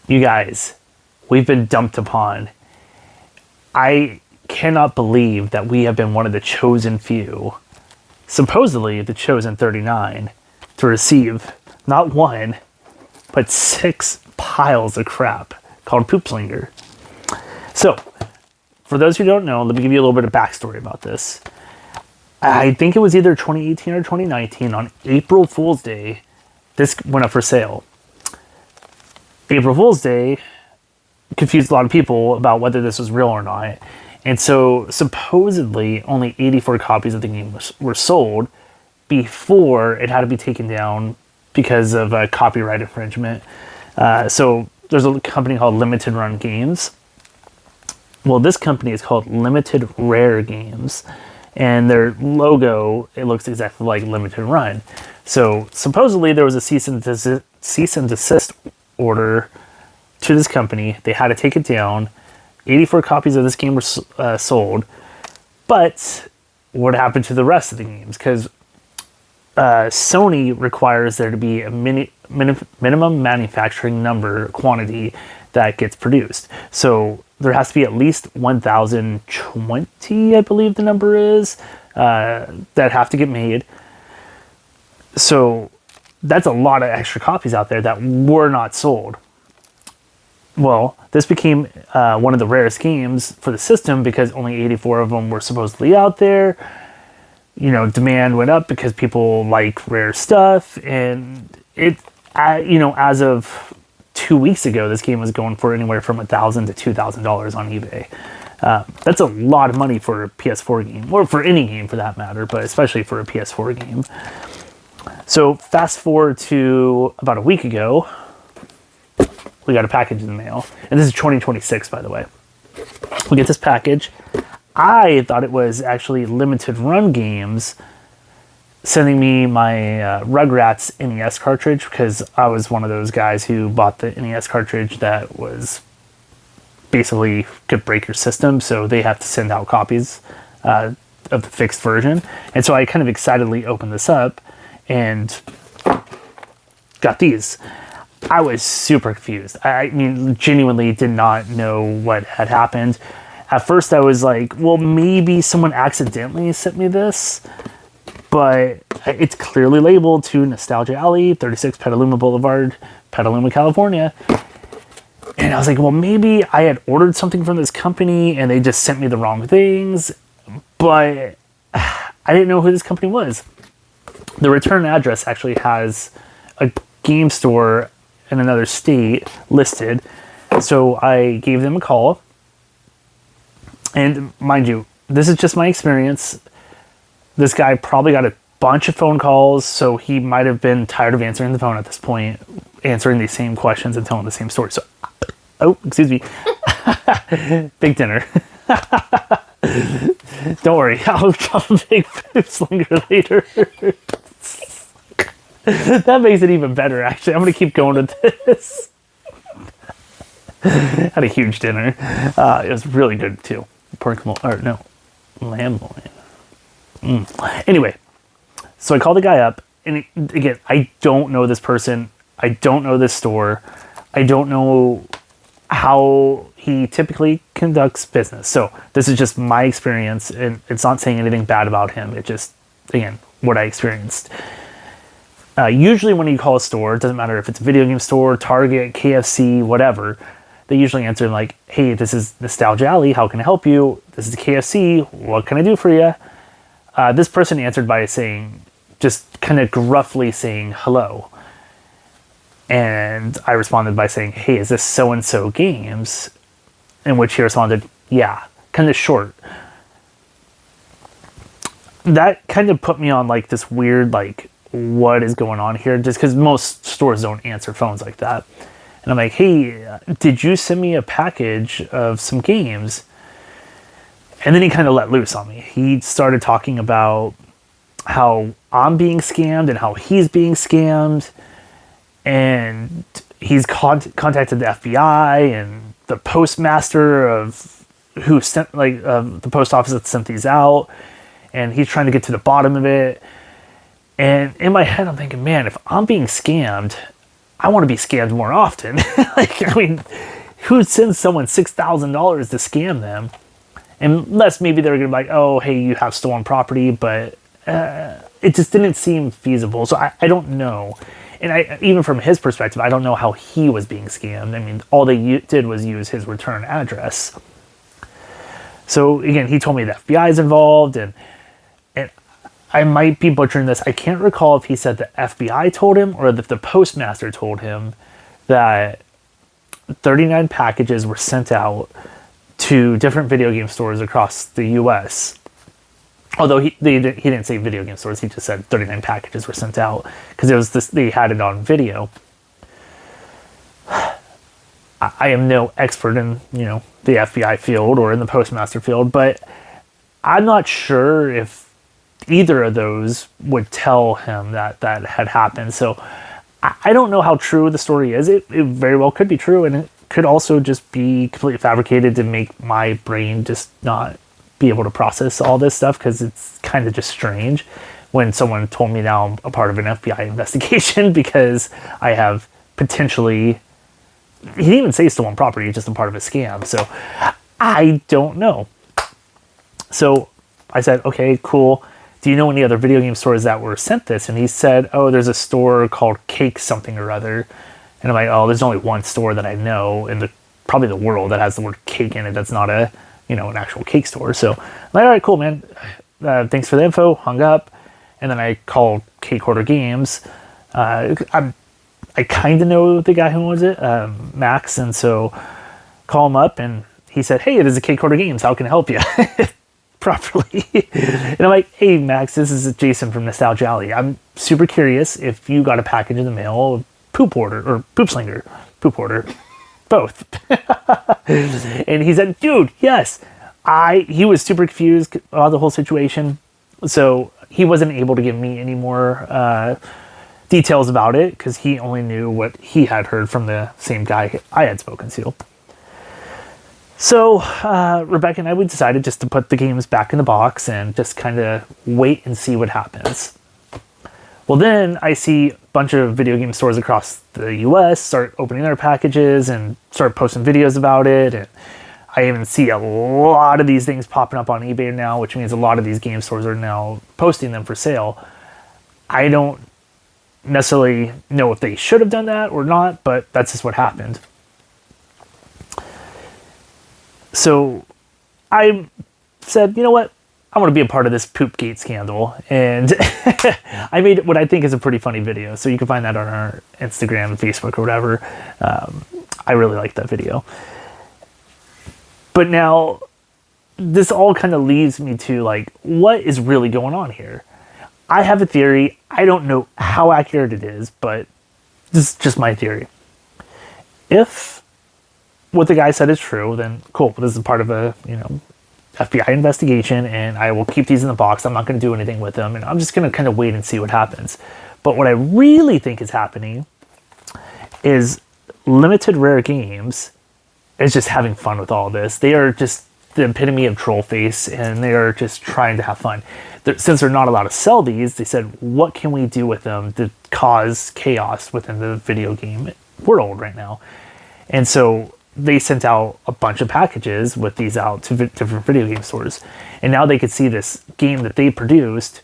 You guys, we've been dumped upon. I cannot believe that we have been one of the chosen few, supposedly the chosen 39, to receive not one, but 6 piles of crap called Poopslinger. So, for those who don't know, let me give you a little bit of backstory about this. I think it was either 2018 or 2019 on April Fool's Day, this went up for sale. April Fool's Day confused a lot of people about whether this was real or not. And so supposedly only 84 copies of the game were sold before it had to be taken down because of copyright infringement. So there's a company called Limited Run Games. Well, this company is called Limited Rare Games. And their logo, it looks exactly like Limited Run. So supposedly there was a cease and desist order to this company. They had to take it down. 84 copies of this game were sold. But what happened to the rest of the games? Because Sony requires there to be a minimum manufacturing number quantity that gets produced. So there has to be at least 1,020, I believe the number is, that have to get made. So that's a lot of extra copies out there that were not sold. Well, this became one of the rarest games for the system because only 84 of them were supposedly out there. You know, demand went up because people like rare stuff, and it, as of 2 weeks ago, this game was going for anywhere from $1,000 to $2,000 on eBay. That's a lot of money for a PS4 game, or for any game for that matter, but especially for a PS4 game. So fast forward to about a week ago, we got a package in the mail, and this is 2026, by the way. We get this package. I thought it was actually Limited Run Games sending me my Rugrats NES cartridge, because I was one of those guys who bought the NES cartridge that was basically could break your system, so they have to send out copies of the fixed version. And so I kind of excitedly opened this up and got these. I was super confused. I mean, genuinely did not know what had happened. At first I was like, well, maybe someone accidentally sent me this, but it's clearly labeled to Nostalgia Alley, 36 Petaluma Boulevard, Petaluma, California. And I was like, well, maybe I had ordered something from this company and they just sent me the wrong things, but I didn't know who this company was. The return address actually has a game store in another state listed. So I gave them a call. And mind you, this is just my experience. This guy probably got a bunch of phone calls, so he might have been tired of answering the phone at this point, answering these same questions and telling the same story. So, oh, excuse me. Big dinner. Don't worry, I'll drop a big Poopslinger later. That makes it even better, actually. I'm going to keep going with this. Had a huge dinner. It was really good, too. Lamb loin. Anyway, so I called the guy up, and again, I don't know this person. I don't know this store. I don't know how he typically conducts business. So this is just my experience, and it's not saying anything bad about him. It just, again, what I experienced. Usually when you call a store, it doesn't matter if it's a video game store, Target, KFC, whatever, they usually answer like, hey, this is Nostalgia Alley, how can I help you? This is KFC, what can I do for you? This person answered by saying, just kind of gruffly saying hello. And I responded by saying, hey, is this so-and-so games? In which he responded, yeah, kind of short. That kind of put me on like this weird, like, what is going on here? Just because most stores don't answer phones like that. And I'm like, hey, did you send me a package of some games? And then he kind of let loose on me. He started talking about how I'm being scammed and how he's being scammed. And he's contacted the FBI and the postmaster of who sent, like, the post office that sent these out. And he's trying to get to the bottom of it. And in my head, I'm thinking, man, if I'm being scammed, I want to be scammed more often. Like, I mean, who sends someone $6,000 to scam them? Unless maybe they're going to be like, oh, hey, you have stolen property, but it just didn't seem feasible. So I don't know. And even from his perspective, I don't know how he was being scammed. I mean, all they did was use his return address. So again, he told me the FBI is involved, and I might be butchering this. I can't recall if he said the FBI told him or if the postmaster told him that 39 packages were sent out to different video game stores across the U.S. Although he didn't say video game stores, he just said 39 packages were sent out because it was this, they had it on video. I am no expert in, the FBI field or in the postmaster field, but I'm not sure if either of those would tell him that had happened. So I don't know how true the story is. It very well could be true, and it could also just be completely fabricated to make my brain just not be able to process all this stuff, because it's kind of just strange when someone told me now I'm a part of an FBI investigation because I have potentially, he didn't even say stolen property, just a part of a scam. So I don't know. So I said, okay, cool. Do you know any other video game stores that were sent this? And he said, oh, there's a store called Cake something or other. And I'm like, oh, there's only one store that I know in probably the world that has the word cake in it. That's not an actual cake store. So I'm like, all right, cool, man. Thanks for the info. Hung up. And then I called Cake Hoarder Games. I kind of know the guy who owns it, Max. And so call him up, and he said, hey, this is Cake Hoarder Games. How can I help you? Properly. And I'm like, hey, Max, this is Jason from Nostalgia Alley. I'm super curious if you got a package in the mail, Poopslinger, Poop Order, both. And he said, dude, yes. He was super confused about the whole situation. So he wasn't able to give me any more details about it because he only knew what he had heard from the same guy I had spoken to. So Rebecca and I, we decided just to put the games back in the box and just kind of wait and see what happens. Well, then I see a bunch of video game stores across the U.S. start opening their packages and start posting videos about it. And I even see a lot of these things popping up on eBay now, which means a lot of these game stores are now posting them for sale. I don't necessarily know if they should have done that or not, but that's just what happened. So I said, you know what? I want to be a part of this Poopgate scandal. And I made what I think is a pretty funny video. So you can find that on our Instagram and Facebook or whatever. I really like that video. But now this all kind of leads me to like, what is really going on here? I have a theory. I don't know how accurate it is, but this is just my theory. If what the guy said is true, then cool. This is part of a, FBI investigation, and I will keep these in the box. I'm not going to do anything with them, and I'm just going to kind of wait and see what happens. But what I really think is happening is Limited Rare Games is just having fun with all this. They are just the epitome of troll face, and they are just trying to have fun. Since they're not allowed to sell these, they said, what can we do with them to cause chaos within the video game world right now? And so they sent out a bunch of packages with these out to different video game stores. And now they could see this game that they produced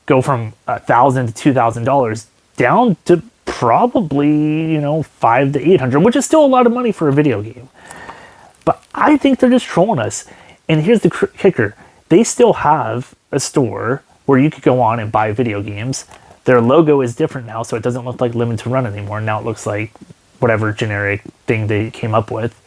go from $1,000 to $2,000 down to probably, $500 to $800, which is still a lot of money for a video game. But I think they're just trolling us. And here's the kicker. They still have a store where you could go on and buy video games. Their logo is different now, so it doesn't look like Limited Run anymore. Now it looks like whatever generic thing they came up with.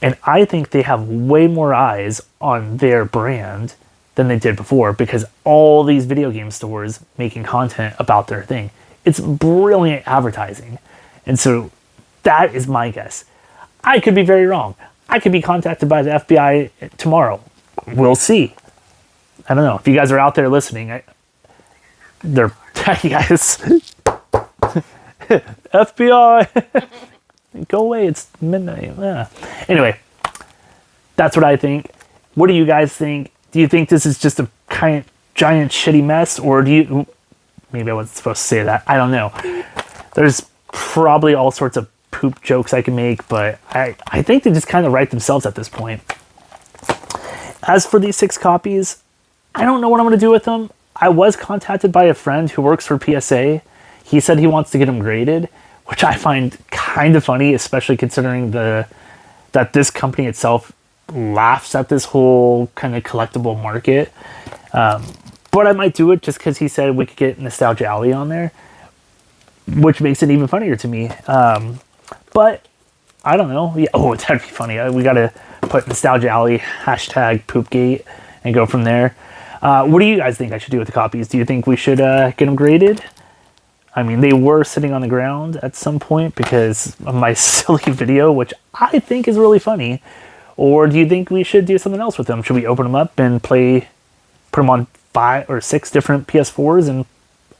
And I think they have way more eyes on their brand than they did before, because all these video game stores making content about their thing. It's brilliant advertising. And so that is my guess. I could be very wrong. I could be contacted by the FBI tomorrow. We'll see. I don't know. If you guys are out there listening, they're guys. FBI, go away, it's midnight. Yeah. Anyway, that's what I think. What do you guys think? Do you think this is just a giant shitty mess, or do you, maybe I wasn't supposed to say that, I don't know. There's probably all sorts of poop jokes I can make, but I think they just kind of write themselves at this point. As for these 6 copies, I don't know what I'm going to do with them. I was contacted by a friend who works for PSA. He said he wants to get them graded, which I find kind of funny, especially considering that this company itself laughs at this whole kind of collectible market. But I might do it just because he said we could get Nostalgia Alley on there, which makes it even funnier to me. But I don't know. Yeah, oh, that'd be funny. We got to put Nostalgia Alley, hashtag Poopgate, and go from there. What do you guys think I should do with the copies? Do you think we should get them graded? I mean, they were sitting on the ground at some point because of my silly video, which I think is really funny. Or do you think we should do something else with them? Should we open them up and put them on 5 or 6 different PS4s and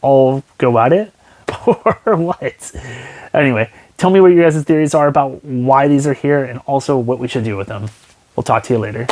all go at it? Or what? Anyway, tell me what your guys' theories are about why these are here and also what we should do with them. We'll talk to you later.